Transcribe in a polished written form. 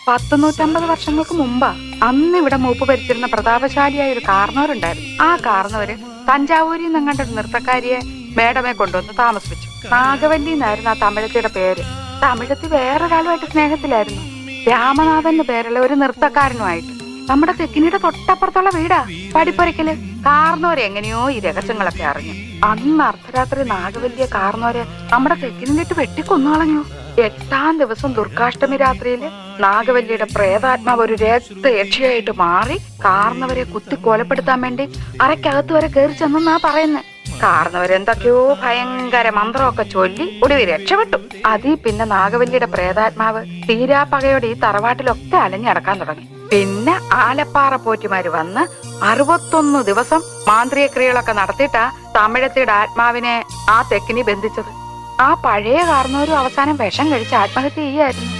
150 വർഷങ്ങൾക്ക് മുമ്പാ. അന്ന് ഇവിടെ മൂപ്പ് ഭരിച്ചിരുന്ന പ്രതാപശാലിയായ ഒരു കാർന്നവരുണ്ടായിരുന്നു. ആ കാർന്നവര് തഞ്ചാവൂരിൽ നിന്നങ്ങണ്ട ഒരു നൃത്തക്കാരിയെ മേഡമെ കൊണ്ടുവന്ന് താമസിപ്പിച്ചു. നാഗവല്ലി എന്നായിരുന്നു ആ തമിഴത്തിയുടെ പേര്. തമിഴത്തി വേറൊരാളുമായിട്ട് സ്നേഹത്തിലായിരുന്നു. രാമനാഥന്റെ പേരുള്ള ഒരു നൃത്തക്കാരനുമായിട്ട്. നമ്മുടെ തെക്കിനിയുടെ തൊട്ടപ്പുറത്തുള്ള വീടാ പടിപ്പുരയ്ക്കല്. കാർന്നോര് എങ്ങനെയോ ഈ രഹസ്യങ്ങളൊക്കെ അറിഞ്ഞു. അന്ന് അർദ്ധരാത്രി നാഗവല്ലിയെ കാർന്നോര് നമ്മുടെ തെക്കിനിട്ട് വെട്ടിക്കൊന്നു കളഞ്ഞു. 8ാം ദിവസം ദുർഗാഷ്ടമി രാത്രിയില് നാഗവല്ലിയുടെ പ്രേതാത്മാവ് ഒരു രക്തയക്ഷിയായിട്ട് മാറി കാർന്നവരെ കുത്തി കൊലപ്പെടുത്താൻ വേണ്ടി അരക്കകത്ത് വരെ കയറി ചെന്നാ പറയുന്നത്. കാർന്നവരെന്തൊക്കെയോ ഭയങ്കര മന്ത്രമൊക്കെ ചൊല്ലി ഒടുവിൽ രക്ഷപ്പെട്ടു. അതീ പിന്നെ നാഗവല്ലിയുടെ പ്രേതാത്മാവ് തീരാപ്പകയോടെ ഈ തറവാട്ടിലൊക്കെ അലഞ്ഞടക്കാൻ തുടങ്ങി. പിന്നെ ആലപ്പാറ പോറ്റിമാര് വന്ന് 61 ദിവസം മാന്ത്രിക ക്രിയകളൊക്കെ നടത്തിയിട്ടാ തമിഴത്തിയുടെ ആത്മാവിനെ ആ തെക്കിനി ബന്ധിച്ചത്. ആ പഴയ കാർന്നവരും അവസാനം വിഷം കഴിച്ച് ആത്മഹത്യ ചെയ്യായിരുന്നു.